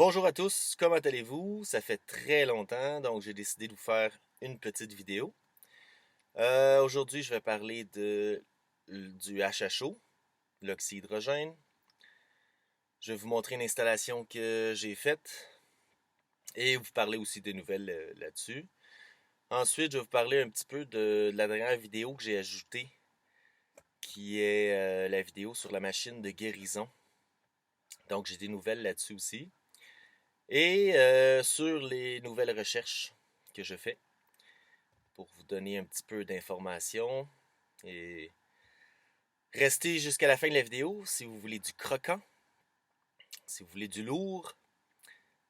Bonjour à tous, comment allez-vous? Ça fait très longtemps, donc j'ai décidé de vous faire une petite vidéo. Aujourd'hui, je vais parler du HHO, l'oxyhydrogène. Je vais vous montrer une installation que j'ai faite et vous parler aussi des nouvelles là-dessus. Ensuite, je vais vous parler un petit peu de la dernière vidéo que j'ai ajoutée, qui est la vidéo sur la machine de guérison. Donc, j'ai des nouvelles là-dessus aussi. Et sur les nouvelles recherches que je fais pour vous donner un petit peu d'informations. Et restez jusqu'à la fin de la vidéo si vous voulez du croquant. Si vous voulez du lourd,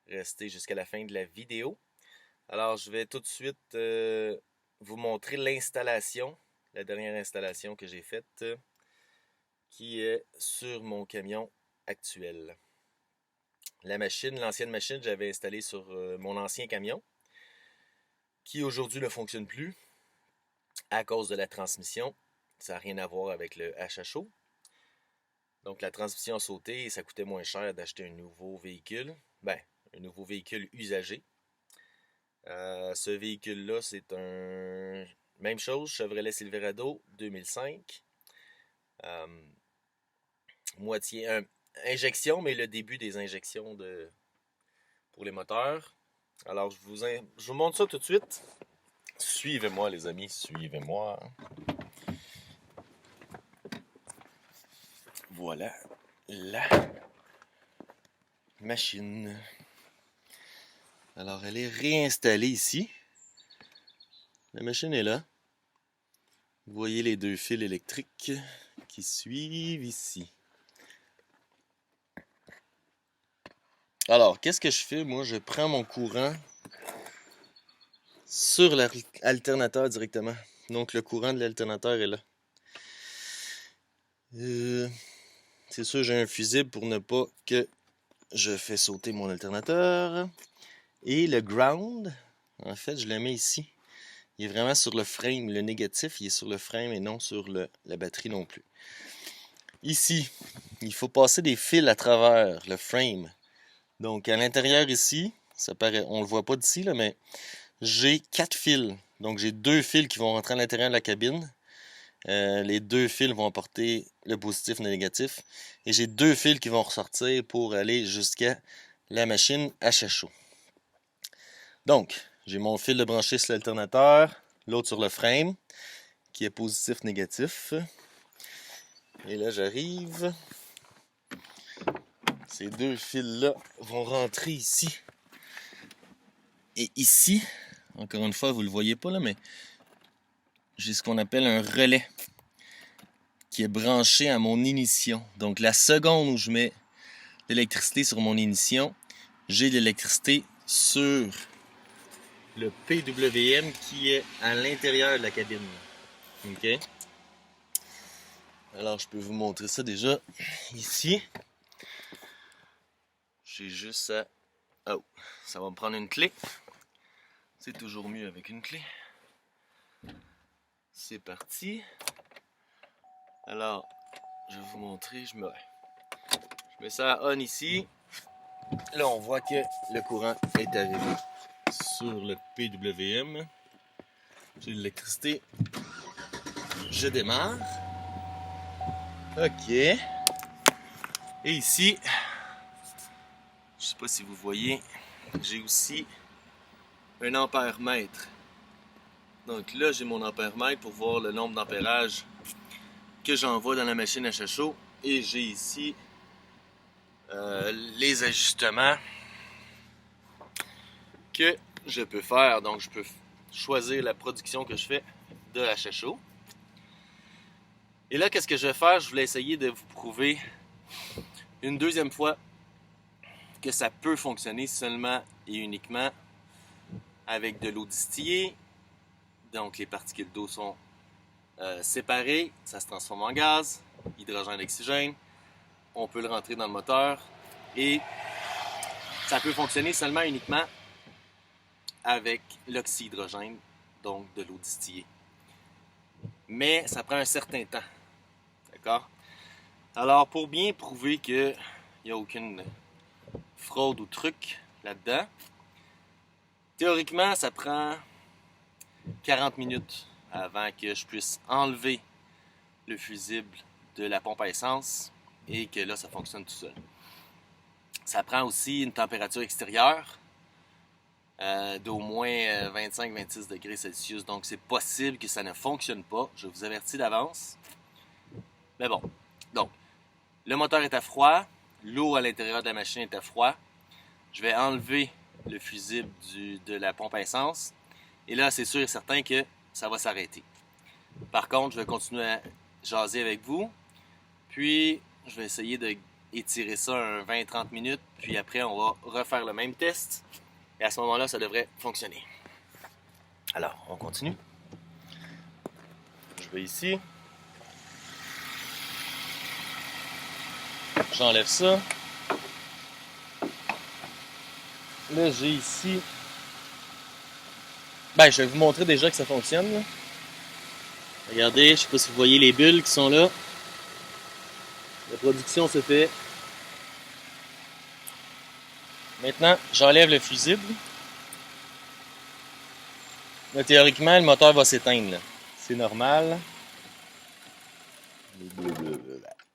restez jusqu'à la fin de la vidéo. Alors, je vais tout de suite vous montrer l'installation, la dernière installation que j'ai faite, qui est sur mon camion actuel. L'ancienne machine, j'avais installée sur mon ancien camion, qui aujourd'hui ne fonctionne plus à cause de la transmission. Ça n'a rien à voir avec le HHO. Donc la transmission a sauté et ça coûtait moins cher d'acheter un nouveau véhicule. Ben, un nouveau véhicule usagé. Ce véhicule-là, c'est un... Même chose, Chevrolet Silverado 2005. Moitié... injection, mais le début des injections pour les moteurs. Alors, je vous montre ça tout de suite. Suivez-moi, les amis, suivez-moi. Voilà la machine. Alors, elle est réinstallée ici. La machine est là. Vous voyez les deux fils électriques qui suivent ici. Alors, qu'est-ce que je fais? Moi, je prends mon courant sur l'alternateur directement. Donc, le courant de l'alternateur est là. C'est sûr, j'ai un fusible pour ne pas que je fais sauter mon alternateur. Et le ground, en fait, je le mets ici. Il est vraiment sur le frame. Le négatif, il est sur le frame et non sur la batterie non plus. Ici, il faut passer des fils à travers le frame. Donc, à l'intérieur ici, ça paraît, on le voit pas d'ici, là, mais j'ai 4 fils. Donc, j'ai 2 fils qui vont rentrer à l'intérieur de la cabine. Les 2 fils vont apporter le positif et le négatif. Et j'ai 2 fils qui vont ressortir pour aller jusqu'à la machine HHO. Donc, j'ai mon fil de branché sur l'alternateur, l'autre sur le frame, qui est positif-négatif. Et là, j'arrive. Ces 2 fils-là vont rentrer ici. Et ici, encore une fois, vous ne le voyez pas là, mais j'ai ce qu'on appelle un relais qui est branché à mon ignition. Donc, la seconde où je mets l'électricité sur mon ignition, j'ai l'électricité sur le PWM qui est à l'intérieur de la cabine. OK? Alors, je peux vous montrer ça déjà ici. J'ai juste à... Oh, ça va me prendre une clé. C'est toujours mieux avec une clé. C'est parti. Alors, je vais vous montrer. Je mets ça à on ici. Là, on voit que le courant est arrivé sur le PWM. J'ai l'électricité. Je démarre. OK. Et ici, je sais pas si vous voyez, j'ai aussi un ampère-mètre. Donc là, j'ai mon ampère-mètre pour voir le nombre d'ampérage que j'envoie dans la machine HHO. Et j'ai ici les ajustements que je peux faire. Donc, je peux choisir la production que je fais de HHO. Et là, qu'est-ce que je vais faire? Je voulais essayer de vous prouver une deuxième fois que ça peut fonctionner seulement et uniquement avec de l'eau distillée. Donc, les particules d'eau sont séparées, ça se transforme en gaz, hydrogène, oxygène. On peut le rentrer dans le moteur et ça peut fonctionner seulement et uniquement avec l'oxyhydrogène, donc de l'eau distillée. Mais ça prend un certain temps. D'accord? Alors, pour bien prouver qu'il n'y a aucune fraude ou truc là-dedans. Théoriquement, ça prend 40 minutes avant que je puisse enlever le fusible de la pompe à essence et que là, ça fonctionne tout seul. Ça prend aussi une température extérieure d'au moins 25-26 degrés Celsius. Donc, c'est possible que ça ne fonctionne pas. Je vous avertis d'avance. Mais bon. Donc, le moteur est à froid. L'eau à l'intérieur de la machine est à froid. Je vais enlever le fusible de la pompe à essence. Et là, c'est sûr et certain que ça va s'arrêter. Par contre, je vais continuer à jaser avec vous. Puis, je vais essayer d'étirer ça un 20-30 minutes. Puis après, on va refaire le même test. Et à ce moment-là, ça devrait fonctionner. Alors, on continue. Je vais ici. J'enlève ça. Là, j'ai ici... je vais vous montrer déjà que ça fonctionne. Là. Regardez, je ne sais pas si vous voyez les bulles qui sont là. La production se fait. Maintenant, j'enlève le fusible. Là, théoriquement, le moteur va s'éteindre. C'est normal.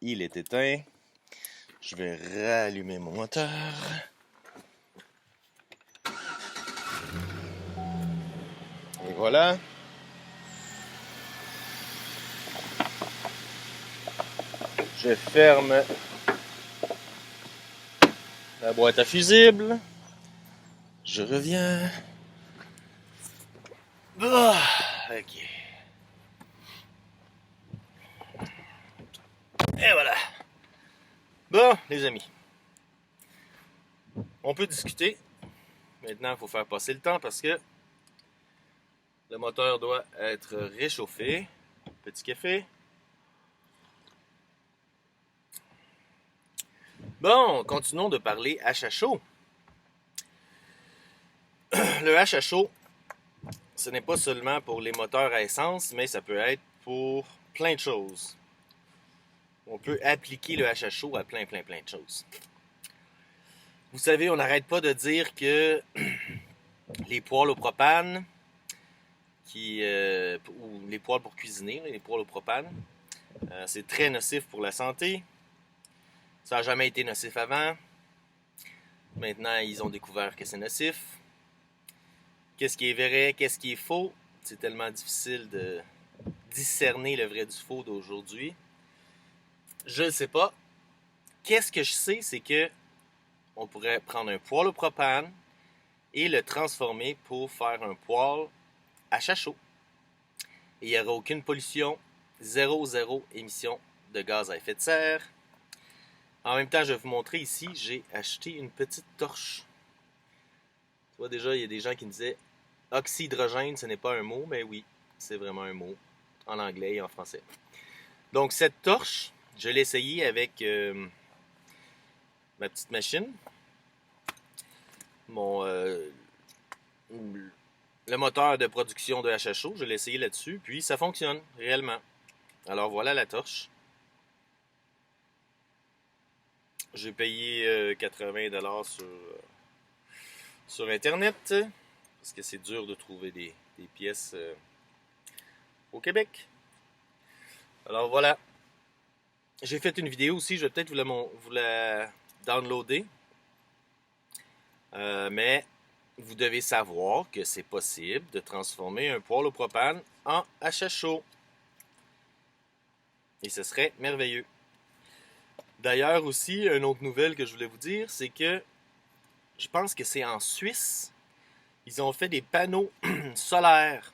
Il est éteint. Je vais rallumer mon moteur. Et voilà. Je ferme la boîte à fusible. Je reviens. Ok. Et voilà. Bon, les amis. On peut discuter. Maintenant, il faut faire passer le temps parce que le moteur doit être réchauffé. Petit café. Bon, continuons de parler HHO. Le HHO, ce n'est pas seulement pour les moteurs à essence, mais ça peut être pour plein de choses. On peut appliquer le HHO à plein de choses. Vous savez, on n'arrête pas de dire que les poêles au propane, ou les poêles pour cuisiner, les poêles au propane, c'est très nocif pour la santé. Ça n'a jamais été nocif avant. Maintenant, ils ont découvert que c'est nocif. Qu'est-ce qui est vrai, qu'est-ce qui est faux? C'est tellement difficile de discerner le vrai du faux d'aujourd'hui. Je ne sais pas. Qu'est-ce que je sais, c'est que on pourrait prendre un poêle au propane et le transformer pour faire un poêle à chaud. Et il n'y aura aucune pollution, zéro émission de gaz à effet de serre. En même temps, je vais vous montrer ici, j'ai acheté une petite torche. Tu vois déjà, il y a des gens qui me disaient oxydrogène, ce n'est pas un mot, mais oui, c'est vraiment un mot, en anglais et en français. Donc cette torche, je l'ai essayée avec ma petite machine. Le moteur de production de HHO, je l'ai essayé là-dessus, puis ça fonctionne réellement. Alors voilà la torche. J'ai payé 80$ sur Internet, parce que c'est dur de trouver des pièces au Québec. Alors voilà. J'ai fait une vidéo aussi, je vais peut-être vous la downloader. Mais vous devez savoir que c'est possible de transformer un poêle au propane en HHO. Et ce serait merveilleux. D'ailleurs aussi, une autre nouvelle que je voulais vous dire, c'est que je pense que c'est en Suisse, ils ont fait des panneaux solaires.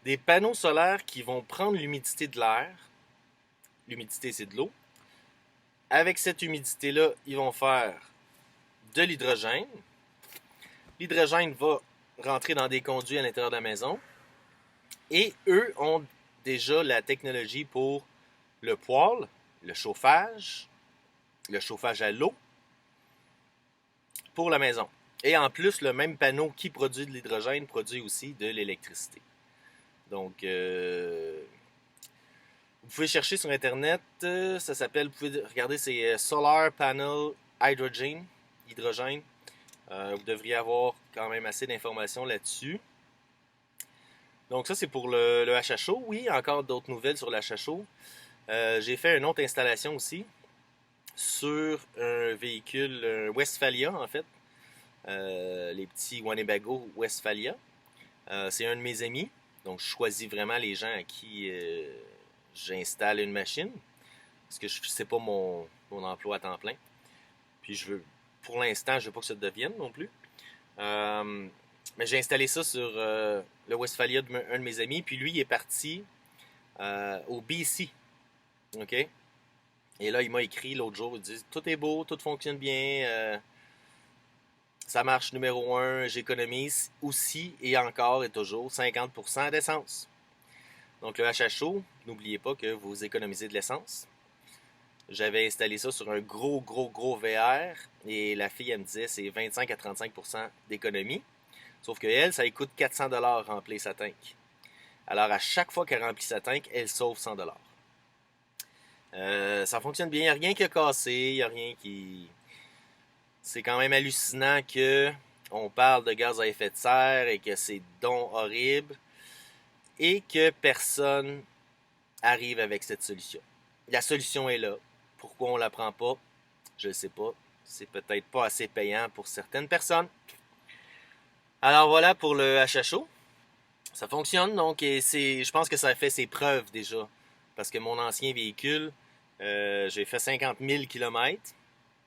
Des panneaux solaires qui vont prendre l'humidité de l'air. L'humidité, c'est de l'eau. Avec cette humidité-là, ils vont faire de l'hydrogène. L'hydrogène va rentrer dans des conduits à l'intérieur de la maison. Et eux ont déjà la technologie pour le poêle, le chauffage à l'eau pour la maison. Et en plus, le même panneau qui produit de l'hydrogène produit aussi de l'électricité. Donc, vous pouvez chercher sur Internet, ça s'appelle, vous pouvez regarder, c'est Solar Panel Hydrogen. hydrogène. Vous devriez avoir quand même assez d'informations là-dessus. Donc ça, c'est pour le HHO. Oui, encore d'autres nouvelles sur le HHO. J'ai fait une autre installation aussi sur un véhicule, un Westphalia en fait. Les petits Winnebago Westphalia. C'est un de mes amis. Donc je choisis vraiment les gens à qui j'installe une machine. Parce que c'est pas mon emploi à temps plein. Puis pour l'instant, je veux pas que ça devienne non plus. Mais j'ai installé ça sur le Westphalia d'un de mes amis. Puis lui, il est parti au BC. OK? Et là, il m'a écrit l'autre jour. Il dit tout est beau, tout fonctionne bien. Ça marche numéro 1. J'économise aussi et encore et toujours 50% d'essence. Donc le HHO, n'oubliez pas que vous économisez de l'essence. J'avais installé ça sur un gros VR et la fille, elle me disait c'est 25 à 35% d'économie. Sauf que elle, ça lui coûte 400$ remplir sa tank. Alors à chaque fois qu'elle remplit sa tank, elle sauve 100$. Ça fonctionne bien, il n'y a rien qui a cassé, il n'y a rien qui... C'est quand même hallucinant que on parle de gaz à effet de serre et que c'est donc horrible et que personne arrive avec cette solution. La solution est là. Pourquoi on ne la prend pas? Je ne sais pas. C'est peut-être pas assez payant pour certaines personnes. Alors voilà pour le HHO. Ça fonctionne donc et je pense que ça a fait ses preuves déjà. Parce que mon ancien véhicule, j'ai fait 50 000 km.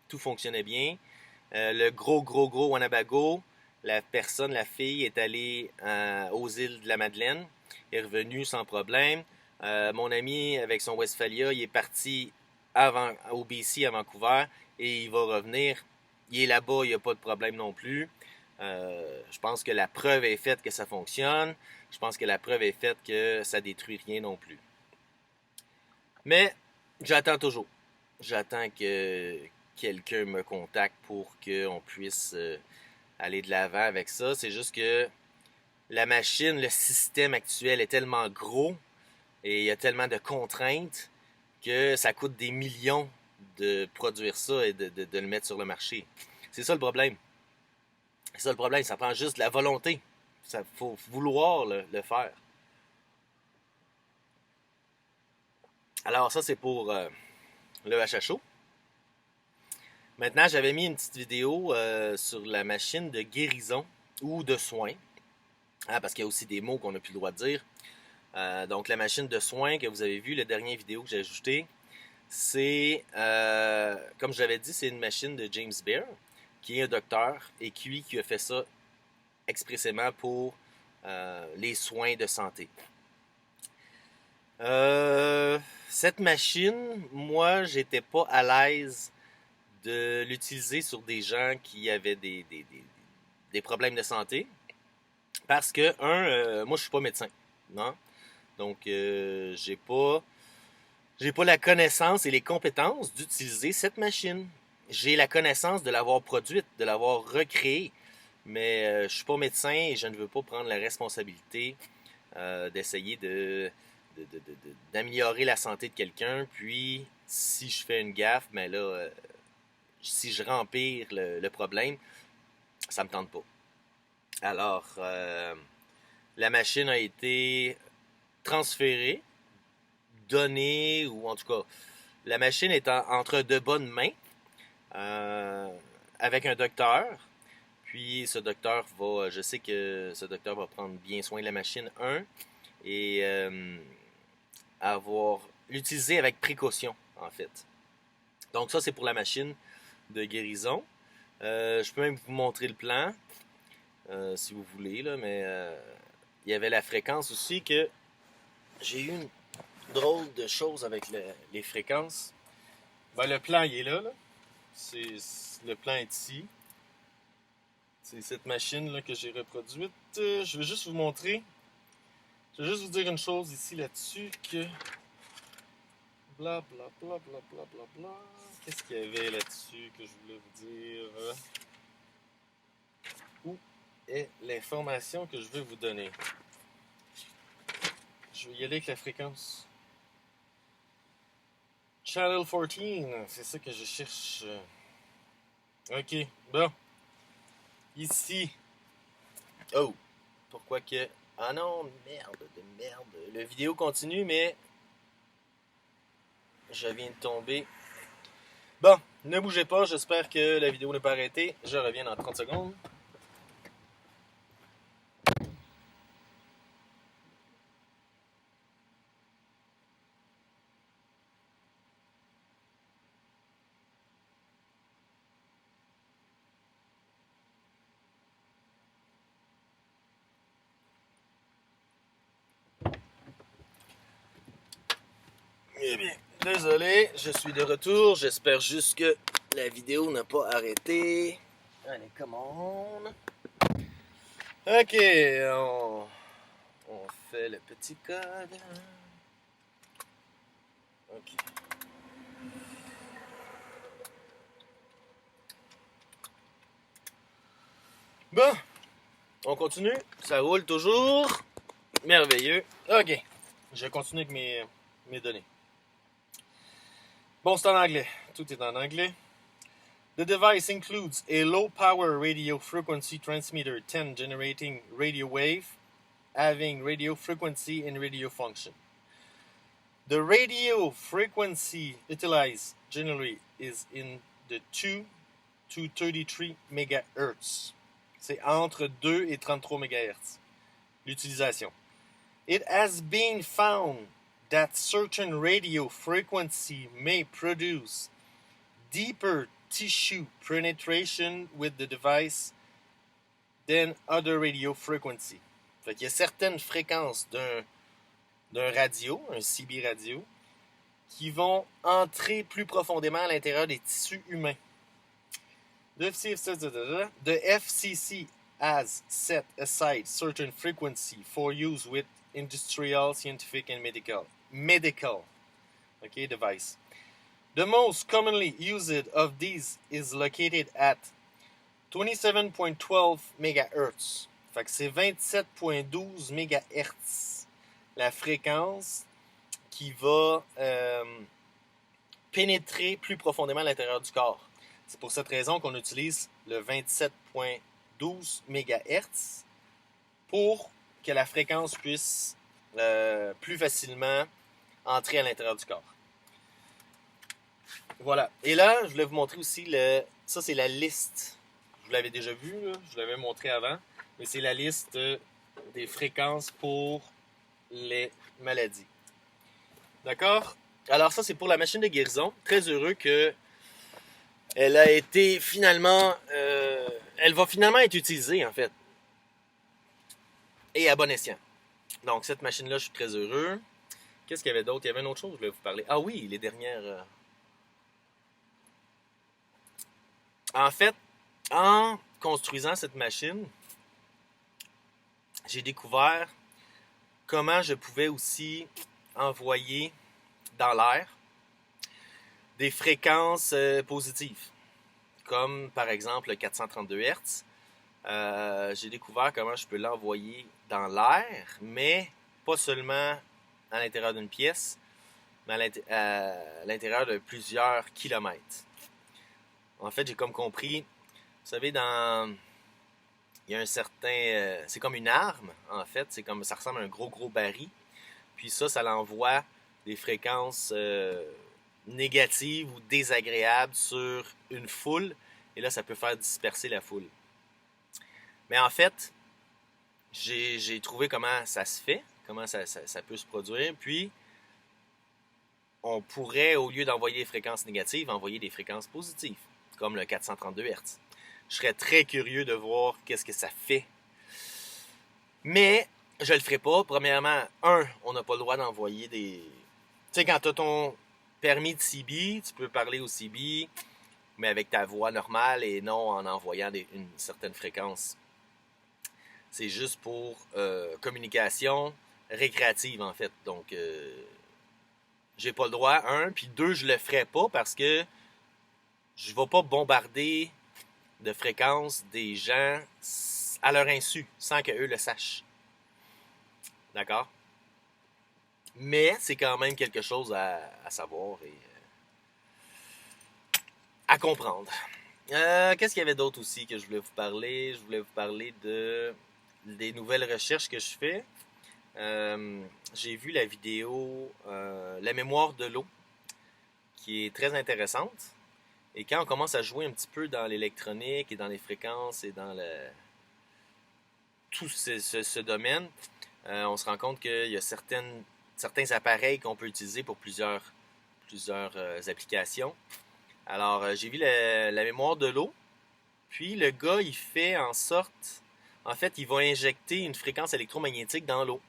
Tout fonctionnait bien. Le gros Winnebago, la fille est allée aux îles de la Madeleine, est revenue sans problème. Mon ami avec son Westphalia, il est parti au BC à Vancouver et il va revenir. Il est là-bas, il n'y a pas de problème non plus. Je pense que la preuve est faite que ça fonctionne. Je pense que la preuve est faite que ça détruit rien non plus. Mais j'attends toujours. J'attends que quelqu'un me contacte pour qu'on puisse aller de l'avant avec ça. C'est juste que la machine, le système actuel est tellement gros et il y a tellement de contraintes que ça coûte des millions de produire ça et de le mettre sur le marché. C'est ça le problème. C'est ça le problème, ça prend juste de la volonté. Il faut vouloir le faire. Alors ça, c'est pour le HHO. Maintenant, j'avais mis une petite vidéo sur la machine de guérison ou de soins. Parce qu'il y a aussi des mots qu'on n'a plus le droit de dire. Donc, la machine de soins que vous avez vu, la dernière vidéo que j'ai ajoutée, c'est, comme j'avais dit, c'est une machine de James Bear, qui est un docteur et qui a fait ça expressément pour les soins de santé. Cette machine, moi, j'étais pas à l'aise de l'utiliser sur des gens qui avaient des problèmes de santé. Parce que, moi, je suis pas médecin, non? Donc, j'ai pas la connaissance et les compétences d'utiliser cette machine. J'ai la connaissance de l'avoir produite, de l'avoir recréée, mais je suis pas médecin et je ne veux pas prendre la responsabilité d'essayer d'améliorer la santé de quelqu'un. Puis, si je fais une gaffe, mais là, si je rempire le problème, ça me tente pas. Alors, la machine a été transférée, donnée, ou en tout cas, la machine est entre de bonnes mains avec un docteur. Puis ce docteur je sais que ce docteur va prendre bien soin de la machine, et l'utiliser avec précaution, en fait. Donc ça, c'est pour la machine de guérison. Je peux même vous montrer le plan, si vous voulez, là, mais il y avait la fréquence aussi que j'ai eu une drôle de chose avec les fréquences. Ben, le plan, il est là. Le plan est ici. C'est cette machine-là que j'ai reproduite. Je vais juste vous montrer. Je vais juste vous dire une chose ici là-dessus que... Bla bla bla bla bla bla bla. Qu'est-ce qu'il y avait là-dessus que je voulais vous dire? Où est l'information que je veux vous donner? Je vais y aller avec la fréquence. Channel 14, c'est ça que je cherche. Ok, bon. Ici. Oh, pourquoi que... Ah non, merde de merde. La vidéo continue, mais je viens de tomber. Bon, ne bougez pas, j'espère que la vidéo n'est pas arrêtée. Je reviens dans 30 secondes. Eh bien, désolé, je suis de retour. J'espère juste que la vidéo n'a pas arrêté. Allez, come on. Ok, on fait le petit code. Ok. Bon, on continue. Ça roule toujours. Merveilleux. Ok. Je continue avec mes données. Bon, c'est en anglais. Tout est en anglais. The device includes a low-power radio frequency transmitter 10 generating radio wave, having radio frequency and radio function. The radio frequency utilized generally is in the 2 to 33 MHz. C'est entre 2 et 33 MHz. L'utilisation. It has been found that certain radio frequency may produce deeper tissue penetration with the device than other radio frequency. Fait qu'il y a certaines fréquences d'un radio, un CB radio, qui vont entrer plus profondément à l'intérieur des tissus humains. The FCC has set aside certain frequency for use with industrial, scientific, and medical device. The most commonly used of these is located at 27.12 MHz. Fait que c'est 27.12 MHz. La fréquence qui va pénétrer plus profondément à l'intérieur du corps. C'est pour cette raison qu'on utilise le 27.12 MHz pour que la fréquence puisse plus facilement entrer à l'intérieur du corps. Voilà. Et là, je voulais vous montrer aussi ça, c'est la liste. Je vous l'avais déjà vu, là. Je vous l'avais montré avant. Mais c'est la liste des fréquences pour les maladies. D'accord? Alors ça, c'est pour la machine de guérison. Très heureux que elle a été finalement... elle va finalement être utilisée, en fait. Et à bon escient. Donc, cette machine-là, je suis très heureux. Qu'est-ce qu'il y avait d'autre? Il y avait une autre chose, je voulais vous parler. Ah oui, les dernières... En fait, en construisant cette machine, j'ai découvert comment je pouvais aussi envoyer dans l'air des fréquences positives, comme par exemple le 432 Hz. J'ai découvert comment je peux l'envoyer dans l'air, mais pas seulement à l'intérieur d'une pièce, mais à l'intérieur de plusieurs kilomètres. En fait, j'ai comme compris, vous savez, il y a un certain... c'est comme une arme, en fait. Ça ressemble à un gros baril. Puis ça l'envoie des fréquences négatives ou désagréables sur une foule. Et là, ça peut faire disperser la foule. Mais en fait, j'ai trouvé comment ça se fait, comment ça peut se produire. Puis, on pourrait, au lieu d'envoyer des fréquences négatives, envoyer des fréquences positives, comme le 432 Hz. Je serais très curieux de voir qu'est-ce que ça fait. Mais je le ferai pas. Premièrement, on n'a pas le droit d'envoyer des... Tu sais, quand tu as ton permis de CB, tu peux parler au CB, mais avec ta voix normale et non en envoyant une certaine fréquence. C'est juste pour communication récréative, en fait. Donc, j'ai pas le droit, puis deux, je le ferai pas parce que je ne vais pas bombarder de fréquences des gens à leur insu, sans qu'eux le sachent. D'accord? Mais c'est quand même quelque chose à savoir et à comprendre. Qu'est-ce qu'il y avait d'autre aussi que je voulais vous parler? Je voulais vous parler des nouvelles recherches que je fais. J'ai vu la vidéo La mémoire de l'eau, qui est très intéressante. Et quand on commence à jouer un petit peu dans l'électronique et dans les fréquences et dans tout ce domaine, on se rend compte qu'il y a certains appareils qu'on peut utiliser pour plusieurs applications. Alors, j'ai vu la mémoire de l'eau. Puis, le gars, il fait en sorte... En fait, il va injecter une fréquence électromagnétique dans l'eau.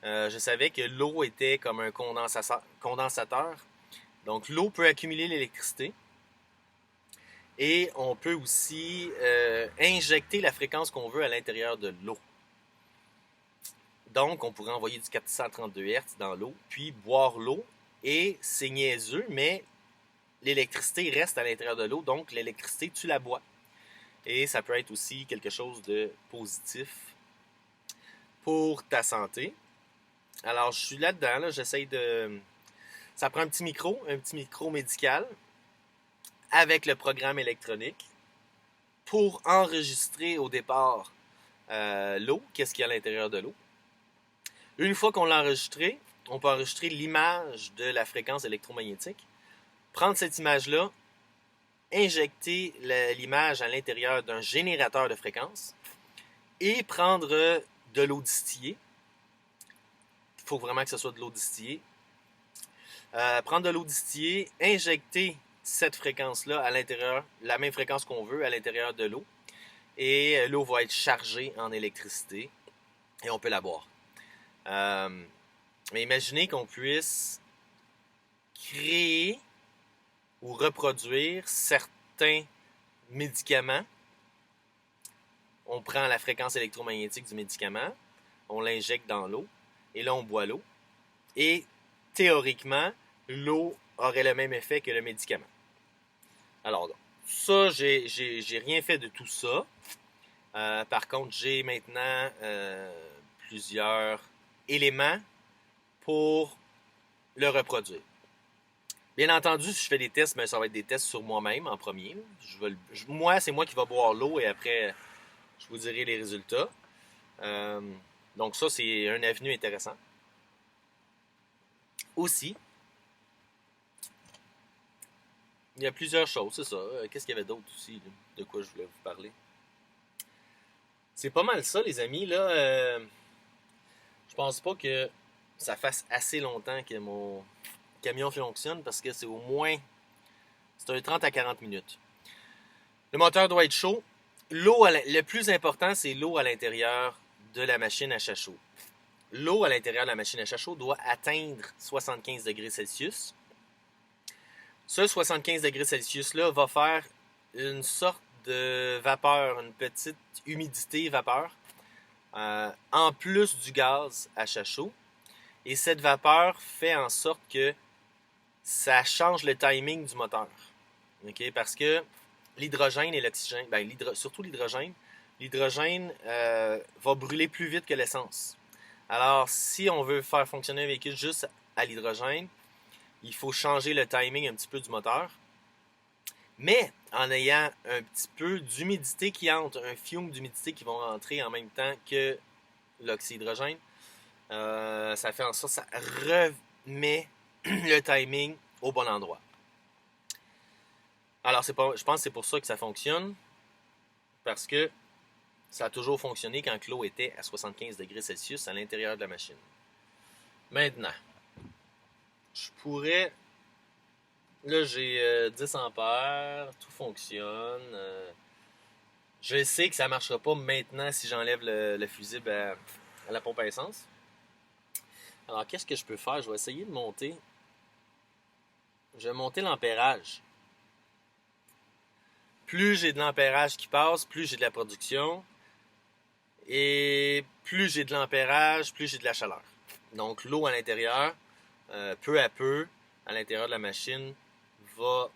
Je savais que l'eau était comme un condensateur. Donc, l'eau peut accumuler l'électricité. Et on peut aussi injecter la fréquence qu'on veut à l'intérieur de l'eau. Donc, on pourrait envoyer du 432 Hz dans l'eau, puis boire l'eau. Et c'est niaiseux, mais l'électricité reste à l'intérieur de l'eau. Donc, l'électricité, tu la bois. Et ça peut être aussi quelque chose de positif pour ta santé. Alors, je suis là-dedans, là, j'essaye de... Ça prend un petit micro médical, avec le programme électronique, pour enregistrer au départ l'eau, qu'est-ce qu'il y a à l'intérieur de l'eau. Une fois qu'on l'a enregistré, on peut enregistrer l'image de la fréquence électromagnétique, prendre cette image-là, injecter l'image à l'intérieur d'un générateur de fréquence et prendre de l'eau distillée. Il faut vraiment que ce soit de l'eau distillée. Prendre de l'eau distillée, injecter cette fréquence-là à l'intérieur, la même fréquence qu'on veut à l'intérieur de l'eau. Et l'eau va être chargée en électricité et on peut la boire. Mais imaginez qu'on puisse créer ou reproduire certains médicaments. On prend la fréquence électromagnétique du médicament, on l'injecte dans l'eau, et là on boit l'eau. Et théoriquement, l'eau aurait le même effet que le médicament. Alors, ça, j'ai rien fait de tout ça. Par contre, j'ai maintenant plusieurs éléments pour le reproduire. Bien entendu, si je fais des tests, mais ça va être des tests sur moi-même en premier. Moi, c'est moi qui va boire l'eau et après, je vous dirai les résultats. Donc ça, c'est un avenue intéressant. Aussi, il y a plusieurs choses, c'est ça. Qu'est-ce qu'il y avait d'autre aussi, là, de quoi je voulais vous parler? C'est pas mal ça, les amis. Là, je pense pas que ça fasse assez longtemps que mon camion fonctionne parce que c'est au moins... C'est un 30 à 40 minutes. Le moteur doit être chaud. Le plus important, c'est l'eau à l'intérieur de la machine à chaud. L'eau à l'intérieur de la machine à chaud doit atteindre 75 degrés Celsius. Ce 75 degrés Celsius-là va faire une sorte de vapeur, une petite humidité vapeur, en plus du gaz à chaud. Et cette vapeur fait en sorte que ça change le timing du moteur. Okay? Parce que l'hydrogène et l'oxygène, surtout l'hydrogène va brûler plus vite que l'essence. Alors, si on veut faire fonctionner un véhicule juste à l'hydrogène, il faut changer le timing un petit peu du moteur. Mais en ayant un petit peu d'humidité qui entre, un fiume d'humidité qui va rentrer en même temps que l'oxydrogène, ça fait en sorte que ça remet le timing au bon endroit. Alors, je pense que c'est pour ça que ça fonctionne, parce que ça a toujours fonctionné quand l'eau était à 75 degrés Celsius à l'intérieur de la machine. Maintenant, je pourrais... Là, j'ai 10 ampères, tout fonctionne. Je sais que ça ne marchera pas maintenant si j'enlève le fusible à la pompe à essence. Alors, qu'est-ce que je peux faire? Je vais essayer de monter. Je vais monter l'ampérage. Plus j'ai de l'ampérage qui passe, plus j'ai de la production. Et plus j'ai de l'ampérage, plus j'ai de la chaleur. Donc, l'eau à l'intérieur, peu à peu, à l'intérieur de la machine, va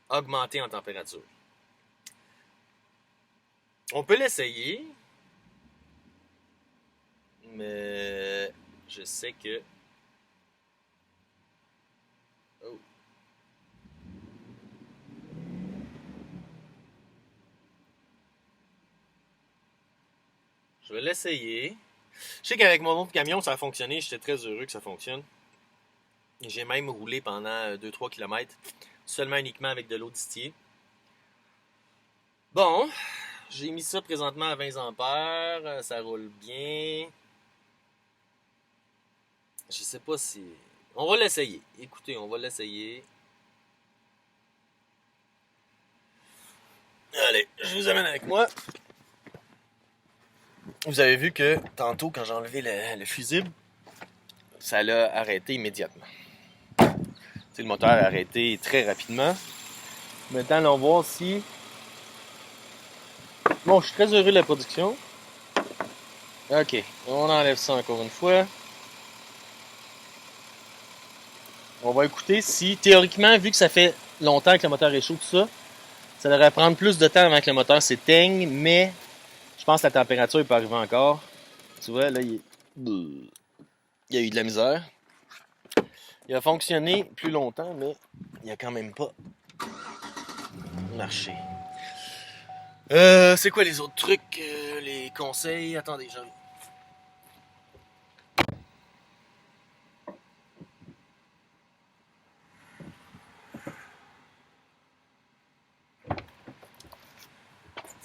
augmenter en température. On peut l'essayer, mais je sais que... Oh. Je vais l'essayer. Je sais qu'avec mon autre camion, ça a fonctionné. J'étais très heureux que ça fonctionne. J'ai même roulé pendant 2-3 km, seulement uniquement avec de l'eau distillée. Bon, j'ai mis ça présentement à 20 ampères. Ça roule bien. Je sais pas si... On va l'essayer. Écoutez, on va l'essayer. Allez, je vous amène avec moi. Vous avez vu que tantôt, quand j'ai enlevé le fusible, ça l'a arrêté immédiatement. Le moteur a arrêté très rapidement. Maintenant, allons voir si... Bon, je suis très heureux de la production. Ok, on enlève ça encore une fois. On va écouter si, théoriquement, vu que ça fait longtemps que le moteur est chaud, tout ça, ça devrait prendre plus de temps avant que le moteur s'éteigne, mais je pense que la température peut arriver encore. Tu vois, là, il y a eu de la misère. Il a fonctionné plus longtemps, mais il a quand même pas marché. C'est quoi les autres trucs, les conseils? Attendez, j'arrive.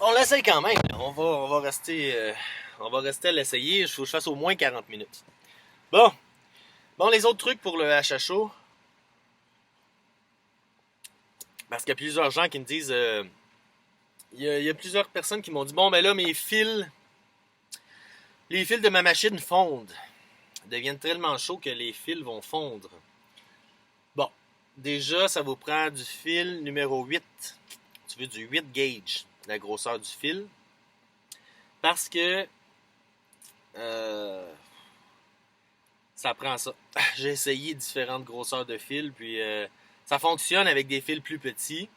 On l'essaye quand même. On va rester à l'essayer. Il faut que je fasse au moins 40 minutes. Bon, les autres trucs pour le HHO. Parce qu'il y a plusieurs gens qui me disent... il y a plusieurs personnes qui m'ont dit, bon, ben là, les fils de ma machine fondent. Ils deviennent tellement chauds que les fils vont fondre. Bon, déjà, ça vous prend du fil numéro 8. Tu veux du 8 gauge, la grosseur du fil. Parce que ça prend ça. J'ai essayé différentes grosseurs de fils, puis ça fonctionne avec des fils plus petits.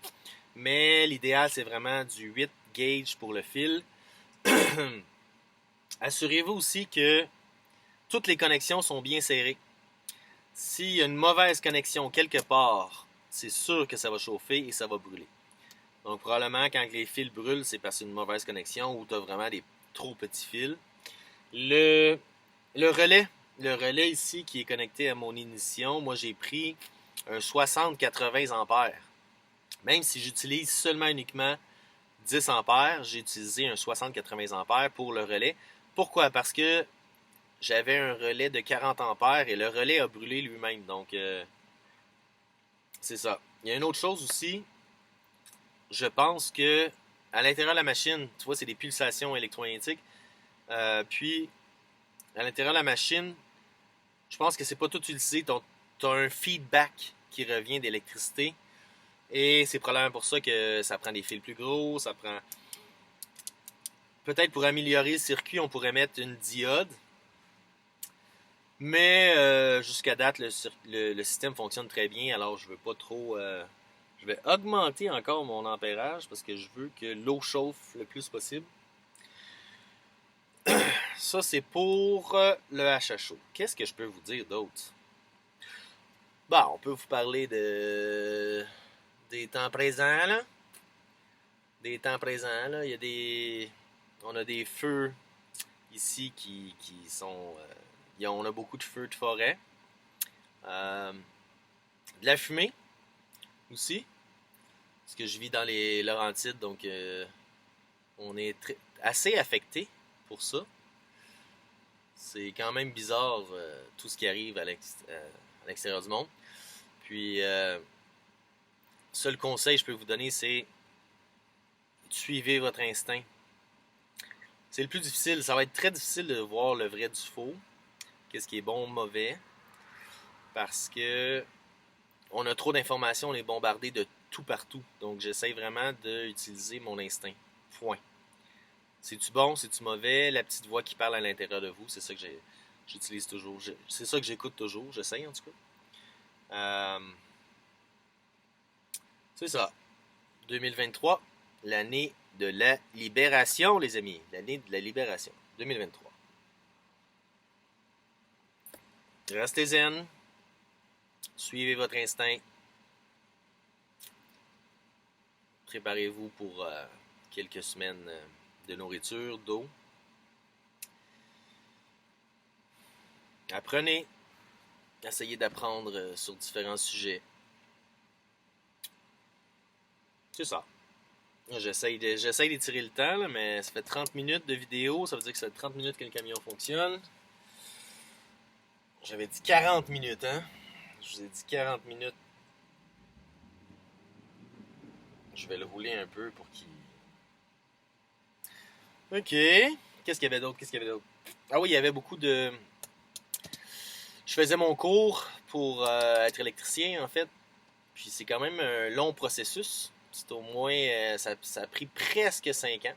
Mais l'idéal, c'est vraiment du 8 gauge pour le fil. Assurez-vous aussi que toutes les connexions sont bien serrées. S'il y a une mauvaise connexion quelque part, c'est sûr que ça va chauffer et ça va brûler. Donc probablement quand les fils brûlent, c'est parce que c'est une mauvaise connexion ou tu as vraiment des trop petits fils. Le relais ici qui est connecté à mon ignition, moi j'ai pris un 60-80 ampères. Même si j'utilise seulement uniquement 10 ampères, j'ai utilisé un 60-80 ampères pour le relais. Pourquoi? Parce que j'avais un relais de 40 ampères et le relais a brûlé lui-même. Donc, c'est ça. Il y a une autre chose aussi. Je pense que à l'intérieur de la machine, tu vois, c'est des pulsations électromagnétiques. Puis, à l'intérieur de la machine, je pense que c'est pas tout utilisé. Tu as un feedback qui revient d'électricité. Et c'est probablement pour ça que ça prend des fils plus gros. Ça prend... Peut-être pour améliorer le circuit, on pourrait mettre une diode. Mais jusqu'à date, le système fonctionne très bien. Alors, je veux pas trop... je vais augmenter encore mon ampérage parce que je veux que l'eau chauffe le plus possible. Ça, c'est pour le HHO. Qu'est-ce que je peux vous dire d'autre? Bon, on peut vous parler des temps présents, là. Des temps présents, là. Il y a des... On a des feux ici qui sont... on a beaucoup de feux de forêt. De la fumée aussi. Parce que je vis dans les Laurentides, donc on est assez affecté pour ça. C'est quand même bizarre tout ce qui arrive à l'extérieur du monde. Puis, seul conseil que je peux vous donner, c'est suivez votre instinct. C'est le plus difficile. Ça va être très difficile de voir le vrai du faux. Qu'est-ce qui est bon ou mauvais. Parce que on a trop d'informations, on est bombardé de tout partout. Donc, j'essaie vraiment d'utiliser mon instinct. Point. C'est-tu bon, c'est-tu mauvais? La petite voix qui parle à l'intérieur de vous, c'est ça que j'utilise toujours. C'est ça que j'écoute toujours. J'essaie, en tout cas. C'est ça. 2023, l'année de la libération, les amis. L'année de la libération. 2023. Restez zen. Suivez votre instinct. Préparez-vous pour quelques semaines de nourriture, d'eau. Apprenez. Essayez d'apprendre sur différents sujets. C'est ça. J'essaye d'étirer le temps, là, mais ça fait 30 minutes de vidéo. Ça veut dire que ça fait 30 minutes que le camion fonctionne. J'avais dit 40 minutes, hein? Je vous ai dit 40 minutes. Je vais le rouler un peu pour qu'il... OK. Qu'est-ce qu'il y avait d'autre? Ah oui, il y avait beaucoup de... Je faisais mon cours pour être électricien, en fait. Puis c'est quand même un long processus. C'est au moins... ça a pris presque 5 ans.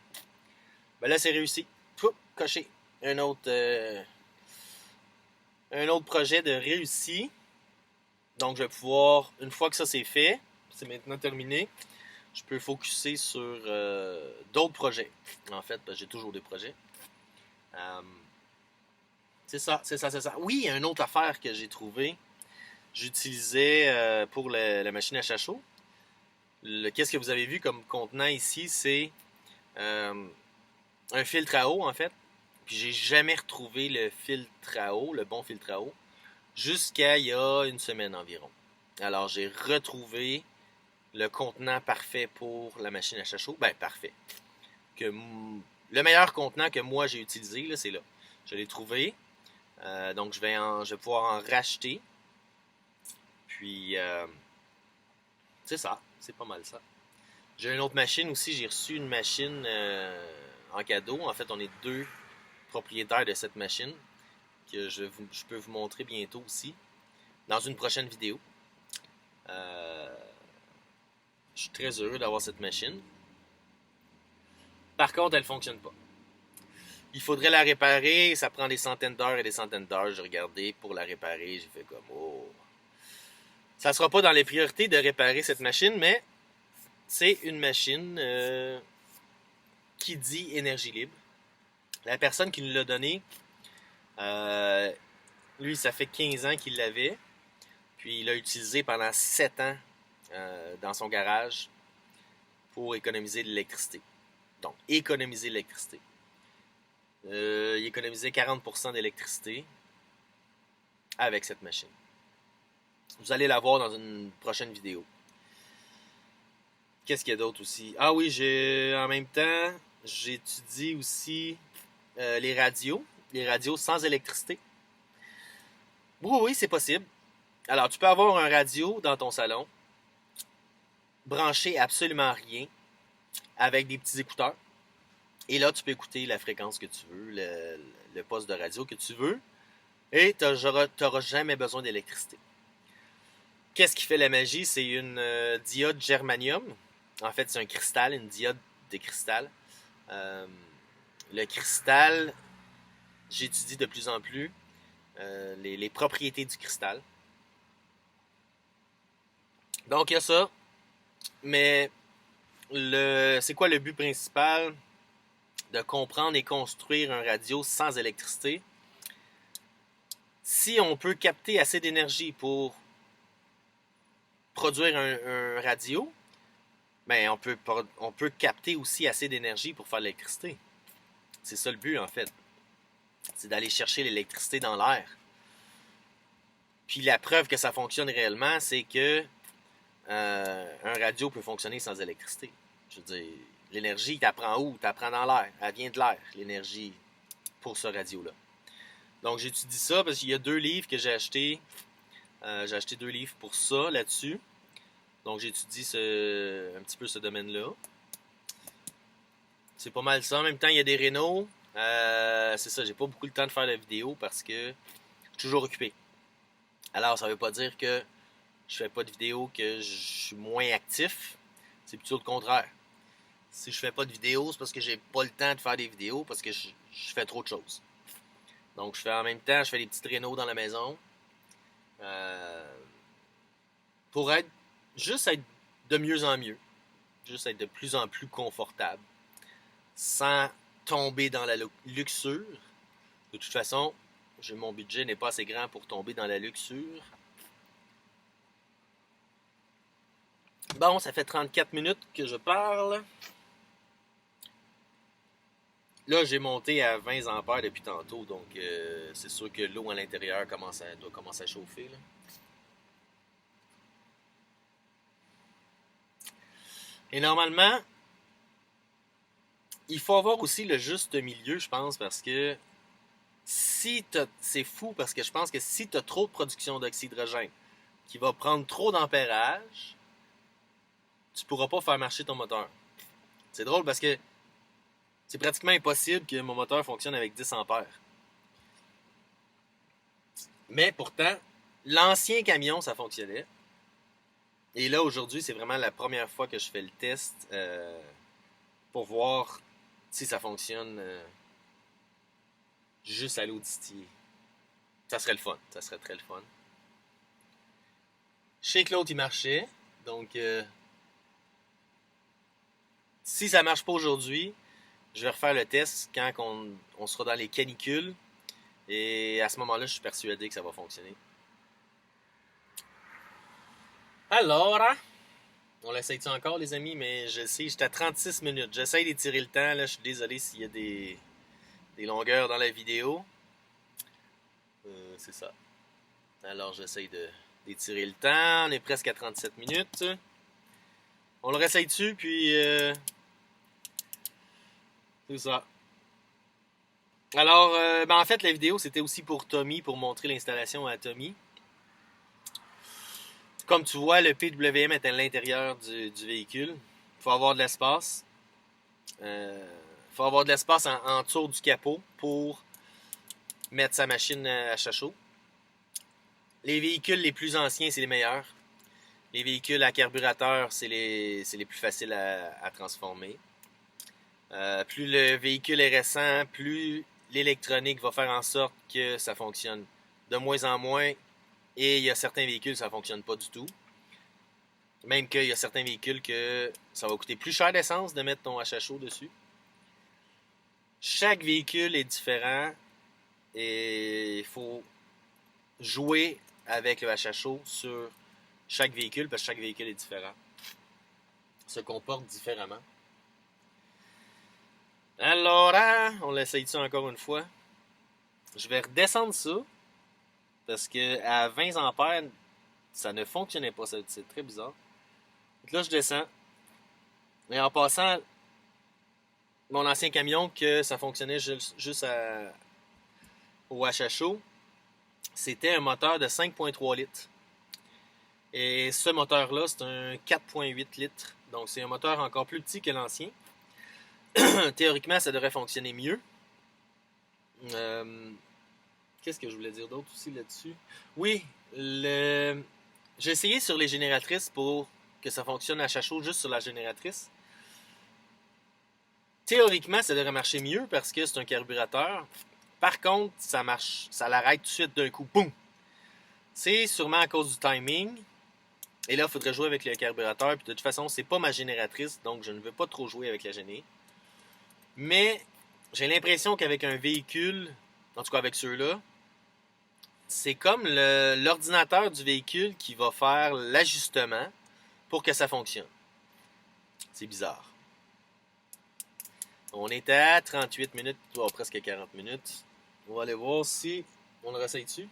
Ben là, c'est réussi. Poup, coché. Un autre projet de réussi. Donc, je vais pouvoir... Une fois que ça c'est fait, c'est maintenant terminé, je peux focusser sur d'autres projets. En fait, j'ai toujours des projets. C'est ça. Oui, il y a une autre affaire que j'ai trouvée. J'utilisais pour la machine à chaud. Qu'est-ce que vous avez vu comme contenant ici? C'est un filtre à eau, en fait. Puis j'ai jamais retrouvé le filtre à eau, le bon filtre à eau, jusqu'à il y a une semaine environ. Alors, j'ai retrouvé le contenant parfait pour la machine à chaud. Ben, parfait. Le meilleur contenant que moi j'ai utilisé, là, c'est là. Je l'ai trouvé. Donc, je vais pouvoir en racheter. Puis, c'est ça. C'est pas mal ça. J'ai une autre machine aussi. J'ai reçu une machine en cadeau. En fait, on est 2 propriétaires de cette machine que je peux vous montrer bientôt aussi dans une prochaine vidéo. Je suis très heureux d'avoir cette machine. Par contre, elle ne fonctionne pas. Il faudrait la réparer. Ça prend des centaines d'heures et des centaines d'heures. J'ai regardé pour la réparer. J'ai fait comme, oh. Ça ne sera pas dans les priorités de réparer cette machine, mais c'est une machine qui dit énergie libre. La personne qui nous l'a donnée, lui, ça fait 15 ans qu'il l'avait. Puis il l'a utilisé pendant 7 ans dans son garage pour économiser de l'électricité. Donc, économiser l'électricité. Il économisait 40% d'électricité avec cette machine. Vous allez la voir dans une prochaine vidéo. Qu'est-ce qu'il y a d'autre aussi? Ah oui, en même temps, j'étudie aussi les radios sans électricité. Oui, c'est possible. Alors, tu peux avoir un radio dans ton salon, brancher absolument rien, avec des petits écouteurs. Et là, tu peux écouter la fréquence que tu veux, le poste de radio que tu veux, et tu n'auras jamais besoin d'électricité. Qu'est-ce qui fait la magie? C'est une diode germanium. En fait, c'est un cristal, une diode de cristal. Le cristal, j'étudie de plus en plus les propriétés du cristal. Donc, il y a ça. Mais c'est quoi le but principal de comprendre et construire un radio sans électricité? Si on peut capter assez d'énergie pour produire un radio, ben on peut capter aussi assez d'énergie pour faire de l'électricité. C'est ça le but, en fait. C'est d'aller chercher l'électricité dans l'air. Puis la preuve que ça fonctionne réellement, c'est que un radio peut fonctionner sans électricité. Je veux dire, l'énergie, t'apprends où? T'apprends dans l'air. Elle vient de l'air, l'énergie, pour ce radio-là. Donc, j'étudie ça parce qu'il y a 2 livres que j'ai achetés. J'ai acheté 2 livres pour ça, là-dessus. Donc, j'étudie un petit peu ce domaine-là. C'est pas mal ça. En même temps, il y a des rénaux. C'est ça, j'ai pas beaucoup le temps de faire la vidéo parce que je suis toujours occupé. Alors, ça veut pas dire que je fais pas de vidéo, que je suis moins actif. C'est plutôt le contraire. Si je fais pas de vidéo, c'est parce que j'ai pas le temps de faire des vidéos, parce que je fais trop de choses. Donc, en même temps, je fais des petites rénaux dans la maison. Pour juste être de mieux en mieux. Juste être de plus en plus confortable. Sans tomber dans la luxure. De toute façon, mon budget n'est pas assez grand pour tomber dans la luxure. Bon, ça fait 34 minutes que je parle. Là, j'ai monté à 20 ampères depuis tantôt, donc c'est sûr que l'eau à l'intérieur doit commencer à chauffer. Là. Et normalement, il faut avoir aussi le juste milieu, je pense, parce que c'est fou, parce que je pense que si tu as trop de production d'oxydrogène qui va prendre trop d'ampérage, tu pourras pas faire marcher ton moteur. C'est drôle parce que c'est pratiquement impossible que mon moteur fonctionne avec 10 ampères. Mais pourtant, l'ancien camion, ça fonctionnait. Et là, aujourd'hui, c'est vraiment la première fois que je fais le test pour voir si ça fonctionne juste à l'eau distillée. Ça serait le fun. Ça serait très le fun. Je sais que l'autre, il marchait. Donc, si ça marche pas aujourd'hui, je vais refaire le test quand on sera dans les canicules. Et à ce moment-là, je suis persuadé que ça va fonctionner. Alors, on l'essaye-tu encore, les amis? Mais je sais, j'étais à 36 minutes. J'essaye d'étirer le temps. Là, je suis désolé s'il y a des longueurs dans la vidéo. C'est ça. Alors, j'essaye d'étirer le temps. On est presque à 37 minutes. On le réessaye dessus, puis c'est ça. Alors, en fait, la vidéo, c'était aussi pour Tommy, pour montrer l'installation à Tommy. Comme tu vois, le PWM est à l'intérieur du véhicule. Il faut avoir de l'espace. Il faut avoir de l'espace en dessous du capot pour mettre sa machine à chaud. Les véhicules les plus anciens, c'est les meilleurs. Les véhicules à carburateur, c'est les plus faciles à transformer. Plus le véhicule est récent, plus l'électronique va faire en sorte que ça fonctionne de moins en moins. Et il y a certains véhicules, ça ne fonctionne pas du tout. Même qu'il y a certains véhicules que ça va coûter plus cher d'essence de mettre ton HHO dessus. Chaque véhicule est différent et il faut jouer avec le HHO sur chaque véhicule parce que chaque véhicule est différent. Se comporte différemment. Alors, on l'essaye ça encore une fois. Je vais redescendre ça parce que à 20 ampères, ça ne fonctionnait pas. C'est très bizarre. Donc là, je descends. Et en passant, mon ancien camion, que ça fonctionnait juste au HHO, c'était un moteur de 5,3 litres. Et ce moteur-là, c'est un 4,8 litres. Donc, c'est un moteur encore plus petit que l'ancien. Théoriquement, ça devrait fonctionner mieux. Qu'est-ce que je voulais dire d'autre aussi là-dessus? Oui, j'ai essayé sur les génératrices pour que ça fonctionne à chaud juste sur la génératrice. Théoriquement, ça devrait marcher mieux parce que c'est un carburateur. Par contre, ça l'arrête tout de suite d'un coup. Boum! C'est sûrement à cause du timing. Et là, il faudrait jouer avec le carburateur. Puis de toute façon, c'est pas ma génératrice, donc je ne veux pas trop jouer avec la géné. Mais j'ai l'impression qu'avec un véhicule, en tout cas avec ceux-là, c'est comme l'ordinateur du véhicule qui va faire l'ajustement pour que ça fonctionne. C'est bizarre. On est à 38 minutes, presque 40 minutes. On va aller voir si on le réessaye dessus.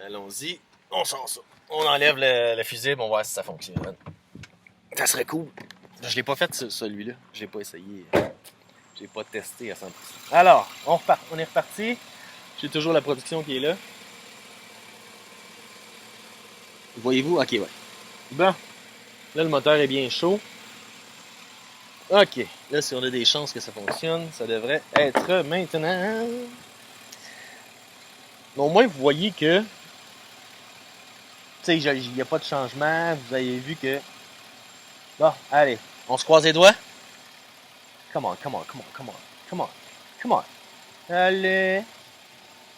Allons-y. On change ça. On enlève le fusible, on va voir si ça fonctionne. Ça serait cool. Je l'ai pas fait celui-là. Je l'ai pas essayé. Je l'ai pas testé à 100%. Alors, on est reparti. J'ai toujours la production qui est là. Voyez-vous? Ok, ouais. Bon. Là, le moteur est bien chaud. Ok. Là, si on a des chances que ça fonctionne, ça devrait être maintenant. Mais au moins, vous voyez que tu sais, il n'y a pas de changement. Vous avez vu que... Bon, allez. On se croise les doigts? Come on, come on, come on, come on, come on, come on. Allez.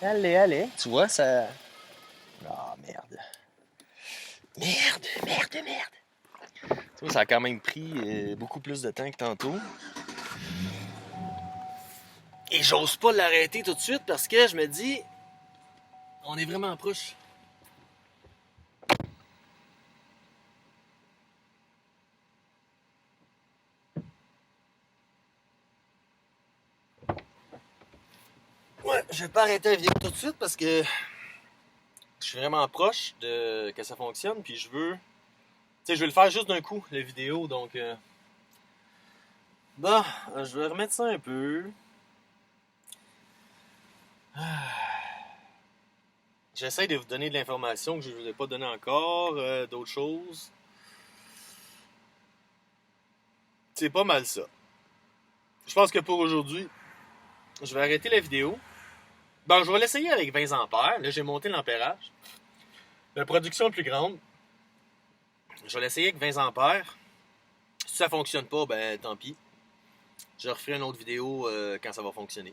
Allez, allez. Tu vois, ça... Ah, merde. Merde. Tu vois, ça a quand même pris beaucoup plus de temps que tantôt. Et j'ose pas l'arrêter tout de suite parce que je me dis... On est vraiment proche. Ouais, je vais pas arrêter la vidéo tout de suite parce que je suis vraiment proche de que ça fonctionne, puis je veux... Tu sais, je vais le faire juste d'un coup, la vidéo, donc... Bon, je vais remettre ça un peu. J'essaie de vous donner de l'information que je ne vous ai pas donné encore, d'autres choses. C'est pas mal ça. Je pense que pour aujourd'hui, je vais arrêter la vidéo. Bon, je vais l'essayer avec 20 ampères. Là, j'ai monté l'ampérage. La production est plus grande. Je vais l'essayer avec 20 ampères. Si ça fonctionne pas, ben tant pis. Je referai une autre vidéo quand ça va fonctionner.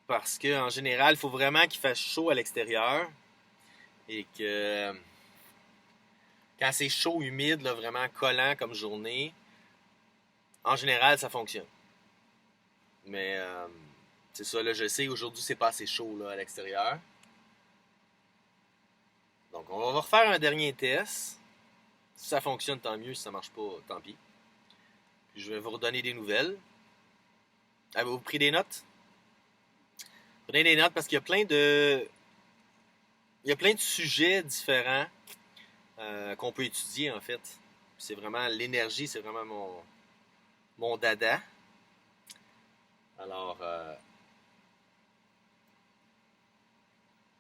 Parce qu'en général, il faut vraiment qu'il fasse chaud à l'extérieur. Et que quand c'est chaud, humide, là, vraiment collant comme journée, en général, ça fonctionne. Mais c'est ça, là, je sais, aujourd'hui, c'est pas assez chaud là, à l'extérieur. Donc, on va refaire un dernier test. Si ça fonctionne, tant mieux. Si ça marche pas, tant pis. Puis je vais vous redonner des nouvelles. Avez-vous pris des notes? Prenez des notes parce qu'il y a plein de... Il y a plein de sujets différents qu'on peut étudier, en fait. C'est vraiment... L'énergie, c'est vraiment mon dada. Alors,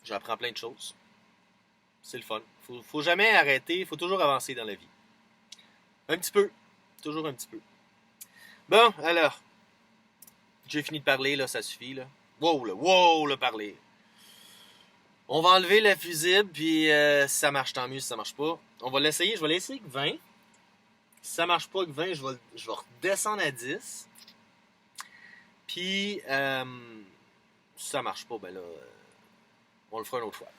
j'apprends plein de choses. C'est le fun. Faut jamais arrêter. Faut toujours avancer dans la vie. Un petit peu. Toujours un petit peu. Bon, alors. J'ai fini de parler, là. Ça suffit, là. Wow, là, parler. On va enlever la fusible, puis si ça marche, tant mieux. Si ça marche pas, on va l'essayer. Je vais l'essayer avec 20. Si ça marche pas avec 20, je vais redescendre à 10. Puis, si ça marche pas, ben là, on le fera une autre fois.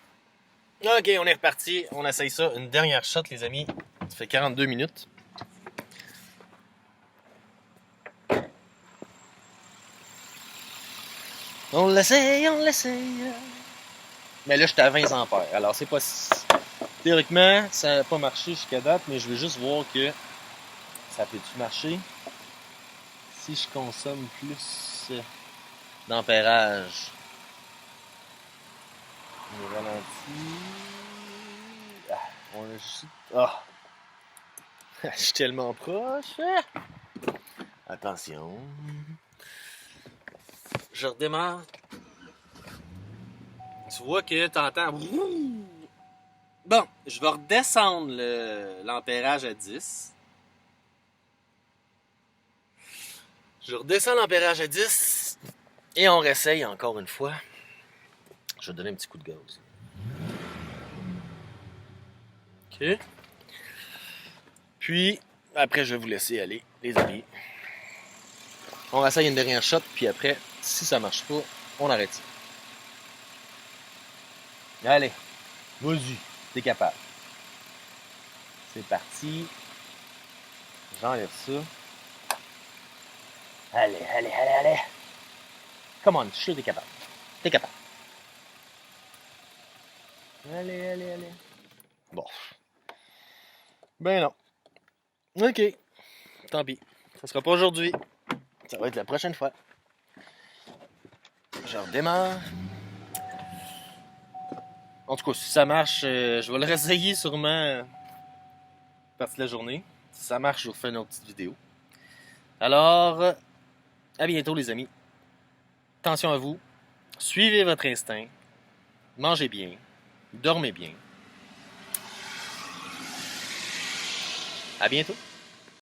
Ok, on est reparti. On essaye ça. Une dernière shot, les amis. Ça fait 42 minutes. On l'essaye, on l'essaye. Mais là, j'étais à 20 ampères. Alors, c'est pas... Théoriquement, ça n'a pas marché jusqu'à date, mais je veux juste voir que ça peut-tu marcher si je consomme plus d'ampérage. On ralentit. On a juste... Ah! Je suis tellement proche. Attention. Je redémarre. Tu vois que t'entends... Bon, je vais redescendre l'ampérage à 10. Je redescends l'ampérage à 10. Et on réessaye encore une fois. Je vais donner un petit coup de gaz. OK. Puis, après, je vais vous laisser aller, les amis. On essaye une dernière shot, puis après, si ça marche pas, on arrête ça. Allez, vas-y, t'es capable. C'est parti. J'enlève ça. Allez. Come on, je suis sûr que t'es capable. T'es capable. Allez. Bon. Ben non. OK. Tant pis. Ça sera pas aujourd'hui. Ça va être la prochaine fois. Je redémarre. En tout cas, si ça marche, je vais le réessayer sûrement partie de la journée. Si ça marche, je vous refais une autre petite vidéo. Alors, à bientôt les amis. Attention à vous. Suivez votre instinct. Mangez bien. Dormez bien. À bientôt.